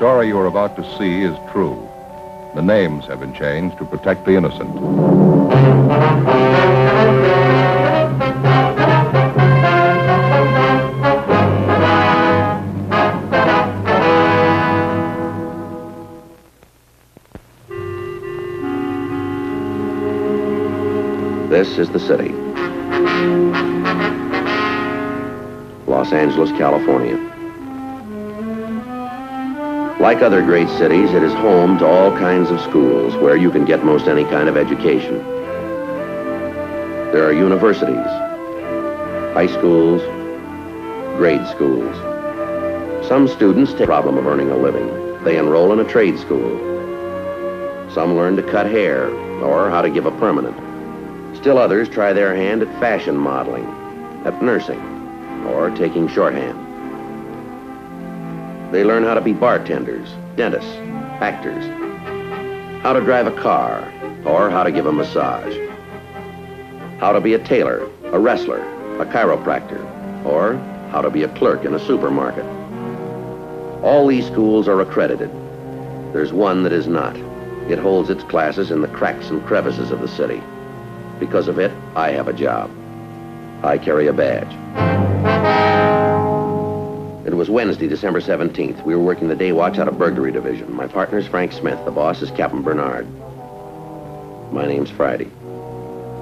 story you are about to see is true. The names have been changed to protect the innocent. This is the city. Los Angeles, California. Like other great cities, it is home to all kinds of schools where you can get most any kind of education. There are universities, high schools, grade schools. Some students take the problem of earning a living. They enroll in a trade school. Some learn to cut hair or how to give a permanent. Still others try their hand at fashion modeling, at nursing, or taking shorthand. They learn how to be bartenders, dentists, actors, how to drive a car, or how to give a massage, how to be a tailor, a wrestler, a chiropractor, or how to be a clerk in a supermarket. All these schools are accredited. There's one that is not. It holds its classes in the cracks and crevices of the city. Because of it, I have a job. I carry a badge. It was Wednesday, December 17th. We were working the day watch out of burglary division. My partner's Frank Smith. The boss is Captain Bernard. My name's Friday.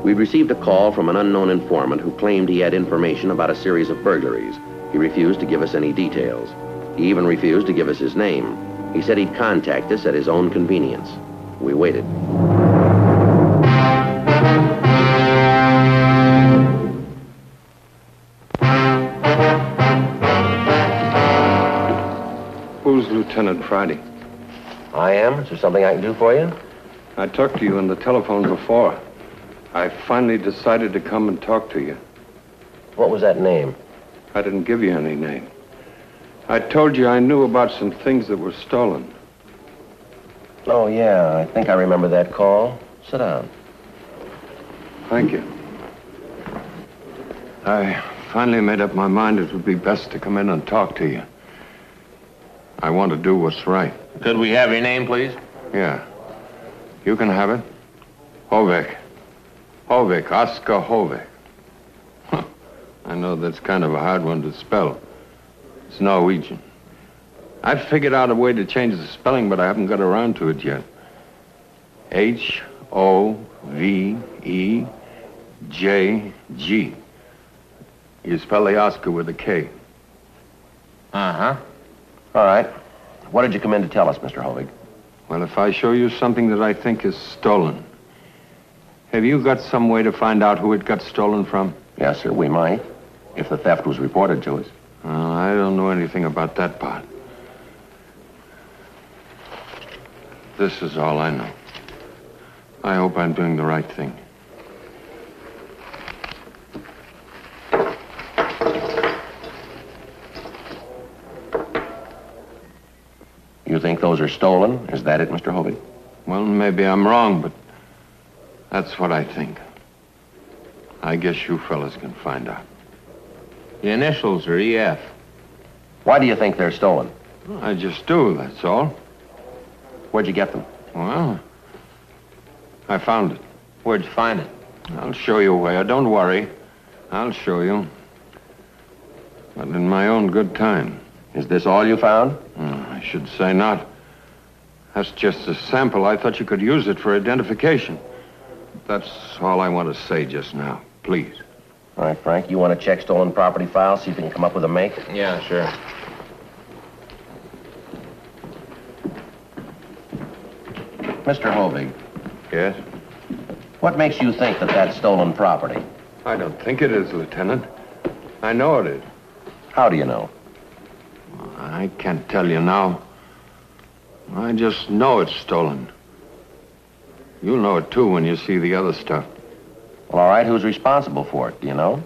We'd received a call from an unknown informant who claimed he had information about a series of burglaries. He refused to give us any details. He even refused to give us his name. He said he'd contact us at his own convenience. We waited. Who's Lieutenant Friday? I am. Is there something I can do for you? I talked to you on the telephone before. I finally decided to come and talk to you. What was that name? I didn't give you any name. I told you I knew about some things that were stolen. Oh, yeah. I think I remember that call. Sit down. Thank you. I finally made up my mind it would be best to come in and talk to you. I want to do what's right. Could we have your name, please? Yeah. You can have it. Hovek. Hovek. Oskar Hovek. I know that's kind of a hard one to spell. It's Norwegian. I've figured out a way to change the spelling, but I haven't got around to it yet. H-O-V-E-J-G. You spell the Oscar with a K. Uh-huh. All right. What did you come in to tell us, Mr. Hovig? Well, if I show you something that I think is stolen, have you got some way to find out who it got stolen from? Yes, sir, we might, if the theft was reported to us. I don't know anything about that part. This is all I know. I hope I'm doing the right thing. You think those are stolen? Is that it, Mr. Hovig? Well, maybe I'm wrong, but that's what I think. I guess you fellas can find out. The initials are EF. Why do you think they're stolen? I just do, that's all. Where'd you get them? Well, I found it. Where'd you find it? I'll show you where. Don't worry. I'll show you. But in my own good time. Is this all you found? I should say not. That's just a sample. I thought you could use it for identification. That's all I want to say just now. Please. All right, Frank, you want to check stolen property files, see if you can come up with a make? Yeah, sure. Mr. Hovig. Yes? What makes you think that that's stolen property? I don't think it is, Lieutenant. I know it is. How do you know? I can't tell you now. I just know it's stolen. You'll know it, too, when you see the other stuff. Well, all right, who's responsible for it? Do you know?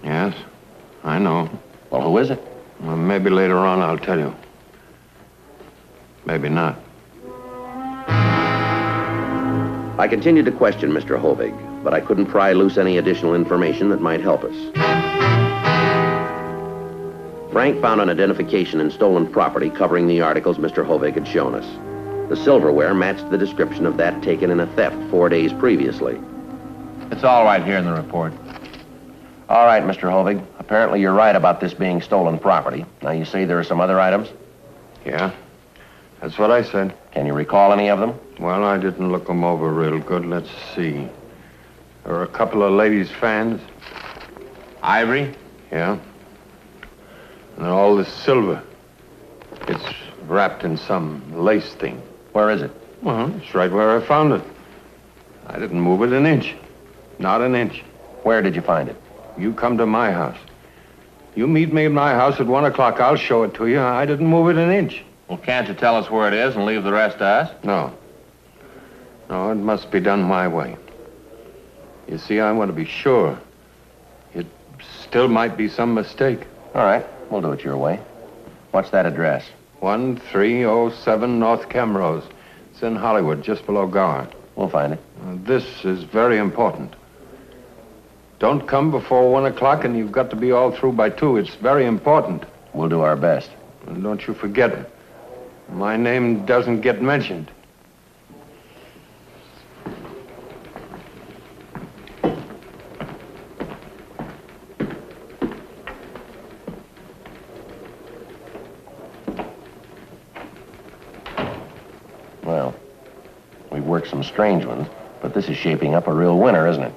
Yes, I know. Well, who is it? Well, maybe later on I'll tell you. Maybe not. I continued to question Mr. Hovig, but I couldn't pry loose any additional information that might help us. Frank found an identification in stolen property covering the articles Mr. Hovig had shown us. The silverware matched the description of that taken in a theft 4 days previously. It's all right here in the report. All right, Mr. Hovig. Apparently you're right about this being stolen property. Now, you say there are some other items? Yeah, that's what I said. Can you recall any of them? Well, I didn't look them over real good. Let's see. There were a couple of ladies' fans. Ivory? Yeah. And all this silver. It's wrapped in some lace thing. Where is it? Well, it's right where I found it. I didn't move it an inch. Not an inch. Where did you find it? You come to my house. You meet me at my house at 1 o'clock. I'll show it to you. I didn't move it an inch. Well, can't you tell us where it is and leave the rest to us? No. No, it must be done my way. You see, I want to be sure. It still might be some mistake. All right, we'll do it your way. What's that address? 1307 North Camrose. It's in Hollywood, just below Gower. We'll find it. This is very important. Don't come before 1 o'clock, and you've got to be all through by 2. It's very important. We'll do our best. And don't you forget it. My name doesn't get mentioned. Well, we've worked some strange ones, but this is shaping up a real winner, isn't it?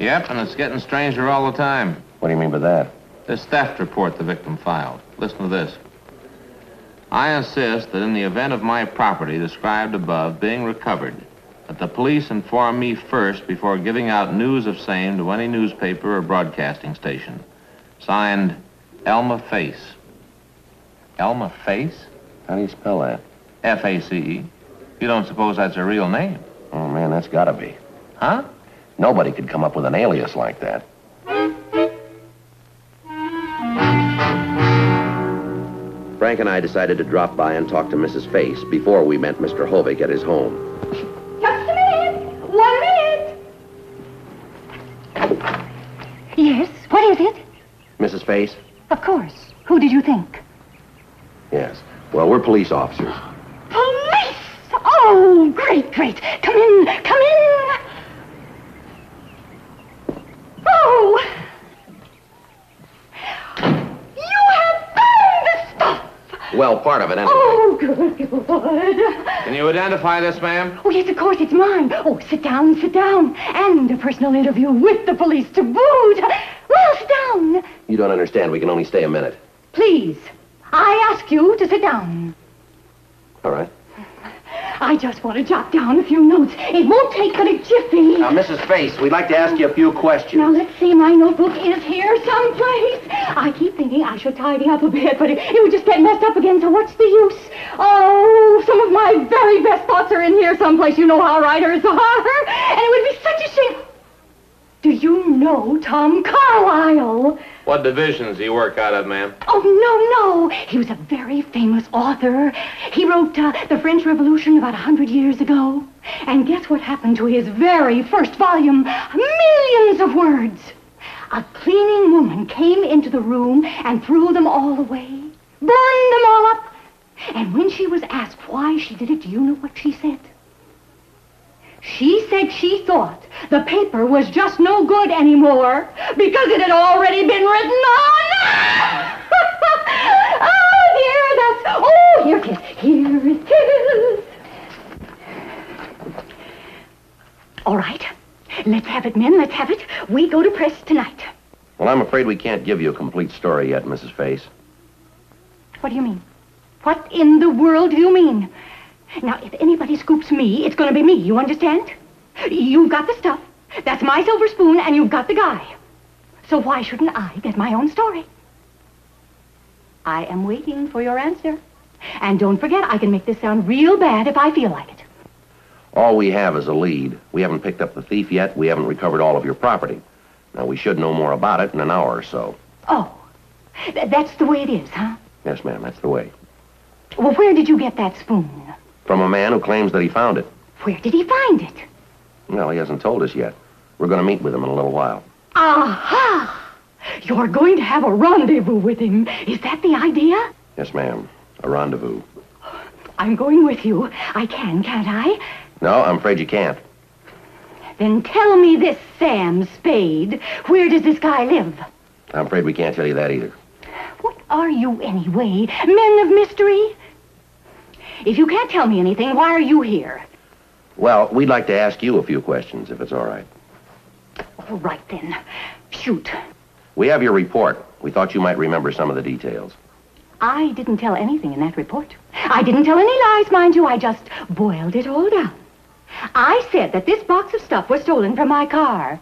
Yep, and it's getting stranger all the time. What do you mean by that? This theft report the victim filed. Listen to this. I insist that in the event of my property described above being recovered, that the police inform me first before giving out news of same to any newspaper or broadcasting station. Signed, Elma Face. Elma Face? How do you spell that? F-A-C-E. You don't suppose that's her real name? Oh, man, that's gotta be. Huh? Nobody could come up with an alias like that. Frank and I decided to drop by and talk to Mrs. Face before we met Mr. Hovig at his home. Just a minute. 1 minute. Yes, what is it? Mrs. Face? Of course. Who did you think? Yes. Well, we're police officers. Police! Oh, great, great. Come in, come in. Oh! You have burned the stuff! Well, part of it, anyway. Oh, good. Can you identify this, ma'am? Oh, yes, of course, it's mine. Oh, sit down, sit down. And a personal interview with the police to boot. Well, sit down. You don't understand. We can only stay a minute. Please, I ask you to sit down. All right. I just want to jot down a few notes. It won't take but a jiffy. Now, Mrs. Face, we'd like to ask you a few questions. Now, let's see. My notebook is here someplace. I keep thinking I should tidy up a bit, but it would just get messed up again, so what's the use? Oh, some of my very best thoughts are in here someplace. You know how writers are. And it would be such a shame. Do you know Tom Carlyle? What divisions do you work out of, ma'am? Oh, no. He was a very famous author. He wrote The French Revolution about 100 years ago. And guess what happened to his very first volume? Millions of words. A cleaning woman came into the room and threw them all away, burned them all up. And when she was asked why she did it, do you know what she said? She said she thought the paper was just no good anymore because it had already been written on. Oh, dear, oh, here it is. Here it is. All right. Let's have it, men. Let's have it. We go to press tonight. Well, I'm afraid we can't give you a complete story yet, Mrs. Face. What do you mean? What in the world do you mean? Now, if anybody scoops me, it's going to be me, you understand? You've got the stuff. That's my silver spoon, and you've got the guy. So why shouldn't I get my own story? I am waiting for your answer. And don't forget, I can make this sound real bad if I feel like it. All we have is a lead. We haven't picked up the thief yet. We haven't recovered all of your property. Now, we should know more about it in an hour or so. Oh, that's the way it is, huh? Yes, ma'am, that's the way. Well, where did you get that spoon? From a man who claims that he found it. Where did he find it? Well, he hasn't told us yet. We're going to meet with him in a little while. Aha! You're going to have a rendezvous with him. Is that the idea? Yes, ma'am. A rendezvous. I'm going with you. I can't I? No, I'm afraid you can't. Then tell me this, Sam Spade. Where does this guy live? I'm afraid we can't tell you that either. What are you anyway? Men of mystery? If you can't tell me anything, why are you here? Well, we'd like to ask you a few questions, if it's all right. All right, then. Shoot. We have your report. We thought you might remember some of the details. I didn't tell anything in that report. I didn't tell any lies, mind you. I just boiled it all down. I said that this box of stuff was stolen from my car.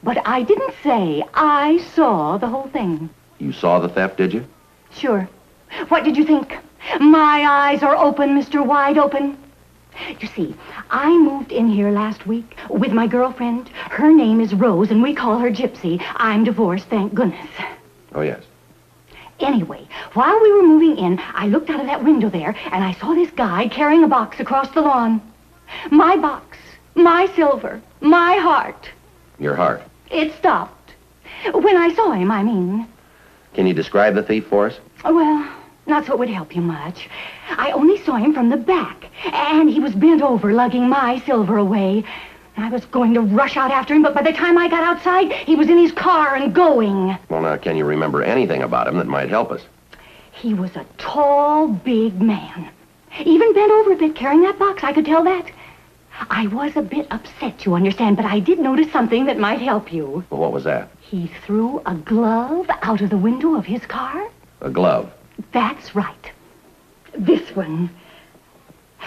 But I didn't say I saw the whole thing. You saw the theft, did you? Sure. What did you think? My eyes are open, Mr. Wide Open. You see, I moved in here last week with my girlfriend. Her name is Rose, and we call her Gypsy. I'm divorced, thank goodness. Oh, yes. Anyway, while we were moving in, I looked out of that window there, and I saw this guy carrying a box across the lawn. My box, my silver, my heart. Your heart. It stopped. When I saw him, I mean. Can you describe the thief for us? Well, not so it would help you much. I only saw him from the back, and he was bent over, lugging my silver away. I was going to rush out after him, but by the time I got outside, he was in his car and going. Well, now, can you remember anything about him that might help us? He was a tall, big man. Even bent over a bit, carrying that box, I could tell that. I was a bit upset, you understand, but I did notice something that might help you. Well, what was that? He threw a glove out of the window of his car. A glove? That's right. This one.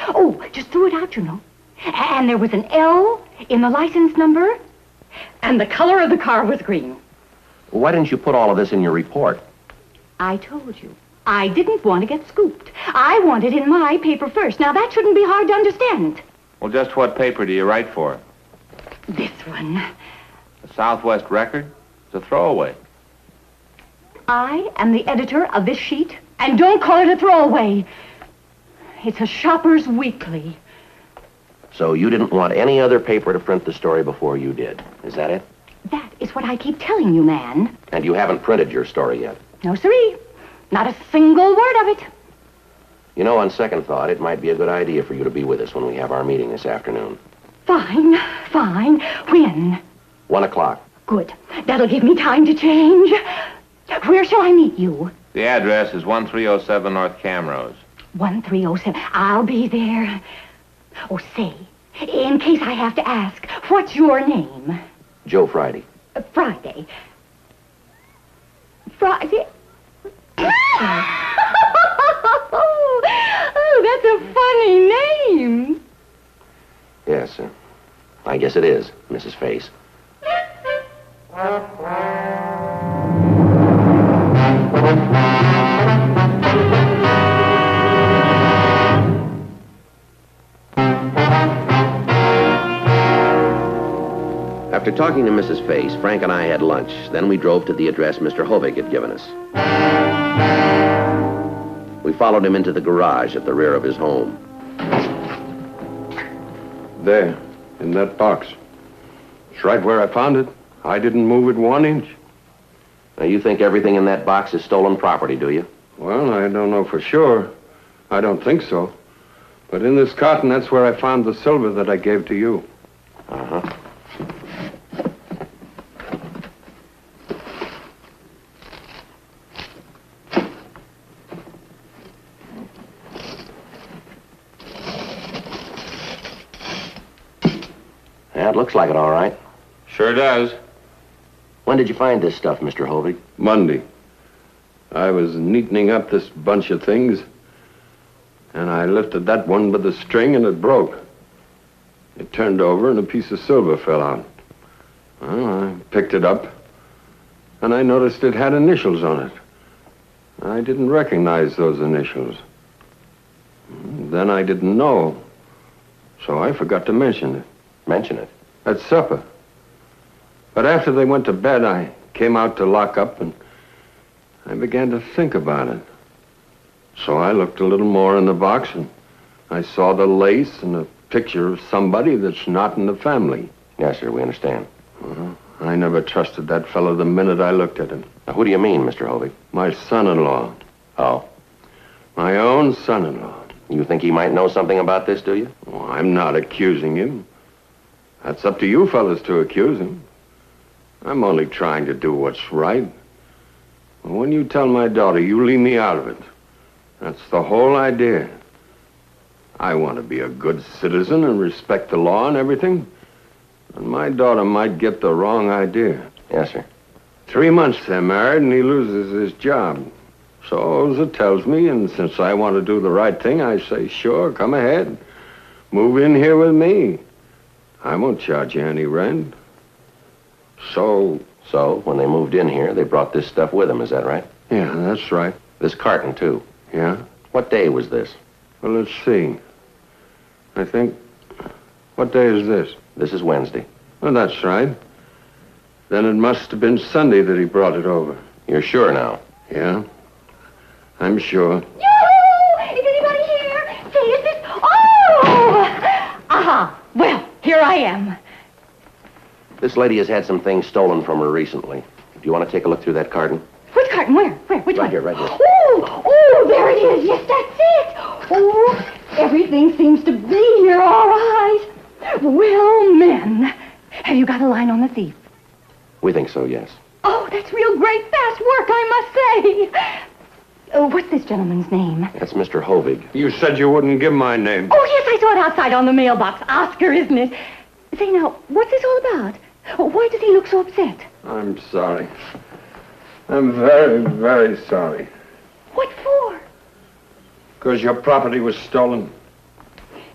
Oh, just threw it out, you know. And there was an L in the license number, and the color of the car was green. Why didn't you put all of this in your report? I told you. I didn't want to get scooped. I wanted in my paper first. Now, that shouldn't be hard to understand. Well, just what paper do you write for? This one. The Southwest Record? It's a throwaway. I am the editor of this sheet, and don't call it a throwaway. It's a shopper's weekly. So you didn't want any other paper to print the story before you did. Is that it? That is what I keep telling you, man. And you haven't printed your story yet? No, siree. Not a single word of it. You know, on second thought, it might be a good idea for you to be with us when we have our meeting this afternoon. Fine. When? 1 o'clock. Good. That'll give me time to change. Where shall I meet you? The address is 1307 North Camrose. 1307. I'll be there. Oh, say, in case I have to ask, what's your name? Joe Friday. Friday. Friday? Oh, that's a funny name. Yes, I guess it is, Mrs. Face. After talking to Mrs. Face, Frank and I had lunch. Then we drove to the address Mr. Hovig had given us. We followed him into the garage at the rear of his home. There, in that box. It's right where I found it. I didn't move it 1 inch. Now, you think everything in that box is stolen property, do you? Well, I don't know for sure. I don't think so. But in this carton, that's where I found the silver that I gave to you. Uh-huh. Yeah, it looks like it, all right. Sure does. When did you find this stuff, Mr. Hovig? Monday. I was neatening up this bunch of things, and I lifted that one by the string, and it broke. It turned over, and a piece of silver fell out. Well, I picked it up, and I noticed it had initials on it. I didn't recognize those initials. Then I didn't know, so I forgot to mention it. Mention it. At supper. But after they went to bed, I came out to lock up, and I began to think about it. So I looked a little more in the box, and I saw the lace and a picture of somebody that's not in the family. Yes, sir, we understand. I never trusted that fellow the minute I looked at him. Now, who do you mean, Mr. Hovig? My son-in-law. Oh. My own son-in-law. You think he might know something about this, do you? Well, I'm not accusing him. That's up to you fellas to accuse him. I'm only trying to do what's right. When you tell my daughter you leave me out of it, that's the whole idea. I want to be a good citizen and respect the law and everything. And my daughter might get the wrong idea. Yes, sir. 3 months they're married and he loses his job. So Oza tells me, and since I want to do the right thing, I say, sure, come ahead. Move in here with me. I won't charge you any rent. So, when they moved in here, they brought this stuff with them, is that right? Yeah, that's right. This carton, too. Yeah? What day was this? Well, let's see. I think... What day is this? This is Wednesday. Well, that's right. Then it must have been Sunday that he brought it over. You're sure now? Yeah, I'm sure. Yoo-hoo! Is anybody here? Say, is this... Oh! Aha! Well, here I am. This lady has had some things stolen from her recently. Do you want to take a look through that carton? Which carton? Where? Which one? Right here. Oh, there it is. Yes, that's it. Oh, everything seems to be here all right. Well, men, have you got a line on the thief? We think so, yes. Oh, that's real great fast work, I must say. What's this gentleman's name? That's Mr. Hovig. You said you wouldn't give my name. Oh, yes, I saw it outside on the mailbox. Oskar, isn't it? Say, now, what's this all about? Why does he look so upset? I'm sorry. I'm very, very sorry. What for? Because your property was stolen.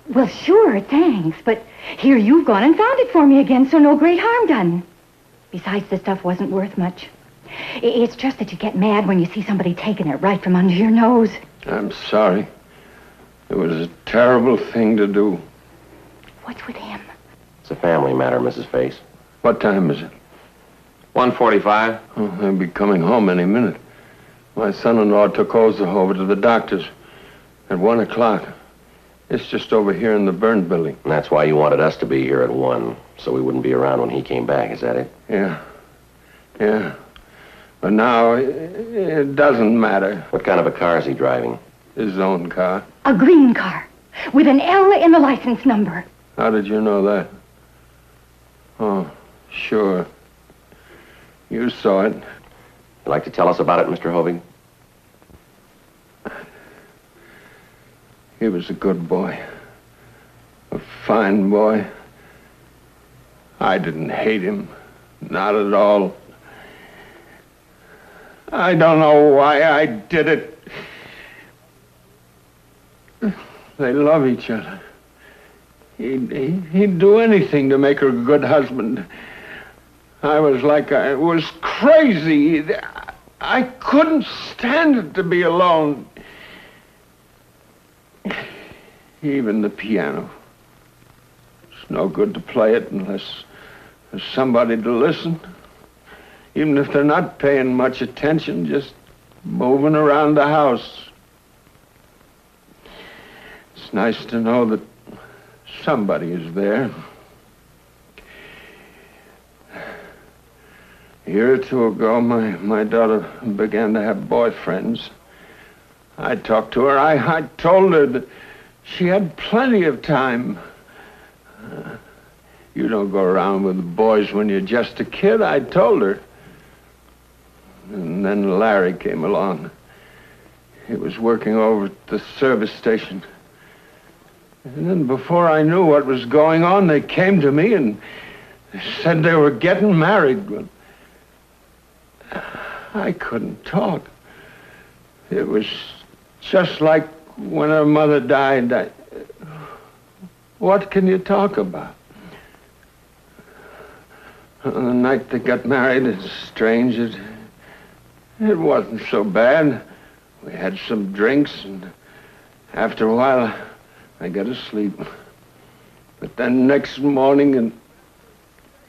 Well, sure, thanks. But here you've gone and found it for me again, so no great harm done. Besides, the stuff wasn't worth much. It's just that you get mad when you see somebody taking it right from under your nose. I'm sorry. It was a terrible thing to do. What's with him? It's a family matter, Mrs. Face. What time is it? 1:45. Oh, they'll be coming home any minute. My son-in-law took Oza over to the doctor's at 1 o'clock. It's just over here in the burn building. And that's why you wanted us to be here at 1, so we wouldn't be around when he came back, is that it? Yeah. But now, it doesn't matter. What kind of a car is he driving? His own car. A green car with an L in the license number. How did you know that? Oh, sure. You saw it. You'd like to tell us about it, Mr. Hovig? He was a good boy. A fine boy. I didn't hate him. Not at all. I don't know why I did it. They love each other. He'd do anything to make her a good husband. I was crazy. I couldn't stand it to be alone. Even the piano. It's no good to play it unless there's somebody to listen. Even if they're not paying much attention, just moving around the house. It's nice to know that somebody is there. A year or two ago, my daughter began to have boyfriends. I talked to her. I told her that she had plenty of time. You don't go around with boys when you're just a kid, I told her. And then Larry came along. He was working over at the service station. And then before I knew what was going on, they came to me and said they were getting married. Well, I couldn't talk. It was just like when her mother died. What can you talk about? On the night they got married, it's strange. It wasn't so bad. We had some drinks, and after a while, I got to sleep. But then next morning, and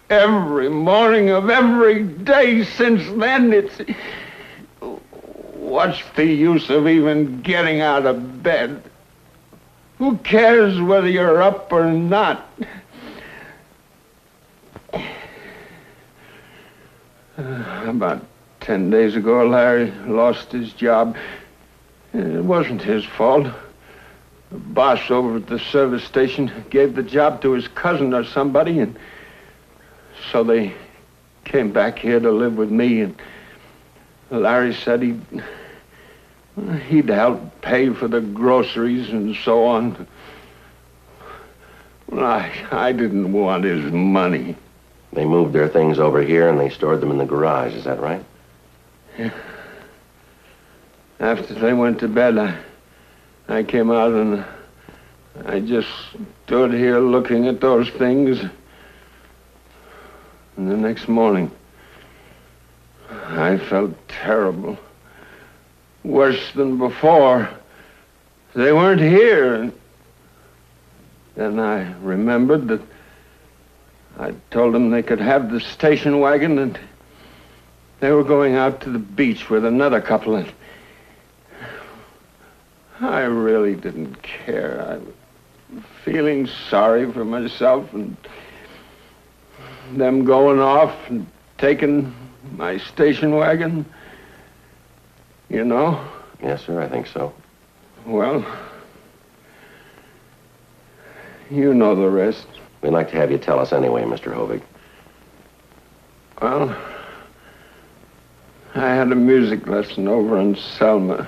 every morning of every day since then, what's the use of even getting out of bed? Who cares whether you're up or not? About 10 days ago, Larry lost his job. It wasn't his fault. The boss over at the service station gave the job to his cousin or somebody, and so they came back here to live with me, and Larry said he'd help pay for the groceries and so on. Well, I didn't want his money. They moved their things over here and they stored them in the garage, is that right? Yeah. After they went to bed, I came out and I just stood here looking at those things. And the next morning, I felt terrible. Worse than before. They weren't here. And then I remembered that I told them they could have the station wagon, and they were going out to the beach with another couple, and I really didn't care. I was feeling sorry for myself, and them going off and taking my station wagon, you know? Yes, sir, I think so. Well, you know the rest. We'd like to have you tell us anyway, Mr. Hovig. Well, I had a music lesson over in Selma.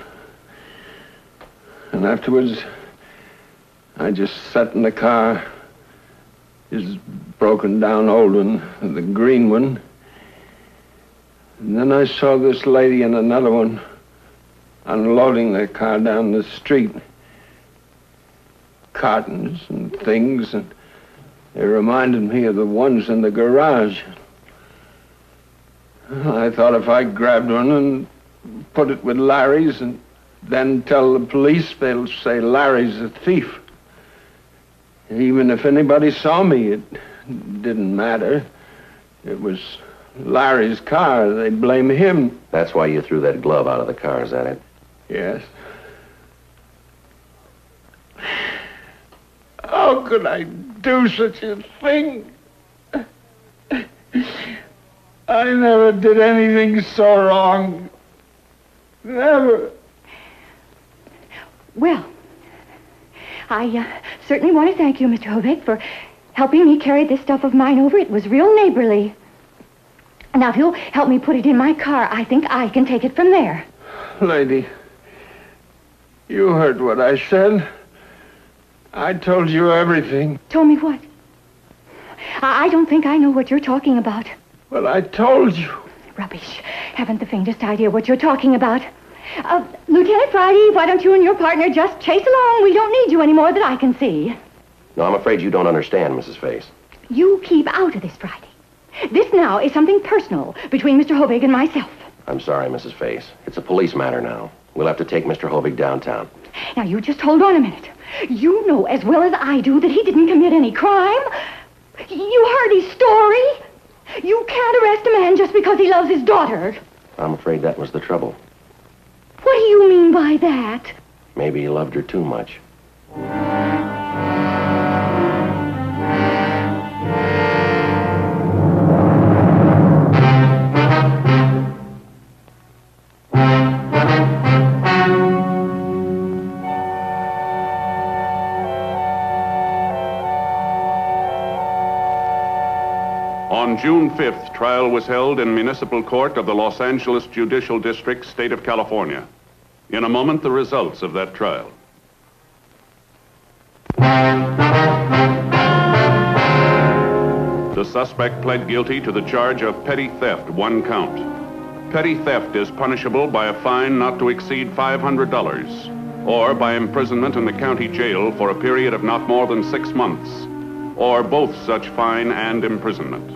And afterwards, I just sat in the car, his broken down old one, the green one. And then I saw this lady and another one unloading their car down the street. Cartons and things, and they reminded me of the ones in the garage. I thought if I grabbed one and put it with Larry's and then tell the police, they'll say Larry's a thief. Even if anybody saw me, it didn't matter. It was Larry's car. They'd blame him. That's why you threw that glove out of the car, is that it? Yes. How could I do such a thing? I never did anything so wrong. Never. Well, I certainly want to thank you, Mr. Hovig, for helping me carry this stuff of mine over. It was real neighborly. Now, if you'll help me put it in my car, I think I can take it from there. Lady, you heard what I said. I told you everything. Told me what? I don't think I know what you're talking about. Well, I told you. Rubbish. Haven't the faintest idea what you're talking about. Lieutenant Friday, why don't you and your partner just chase along? We don't need you anymore that I can see. No, I'm afraid you don't understand, Mrs. Face. You keep out of this, Friday. This now is something personal between Mr. Hovig and myself. I'm sorry, Mrs. Face. It's a police matter now. We'll have to take Mr. Hovig downtown. Now, you just hold on a minute. You know as well as I do that he didn't commit any crime. You heard his story. You can't arrest a man just because he loves his daughter. I'm afraid that was the trouble. What do you mean by that? Maybe he loved her too much. On June 5th, trial was held in Municipal Court of the Los Angeles Judicial District, State of California. In a moment, the results of that trial. The suspect pled guilty to the charge of petty theft, 1 count. Petty theft is punishable by a fine not to exceed $500, or by imprisonment in the county jail for a period of not more than 6 months, or both such fine and imprisonment.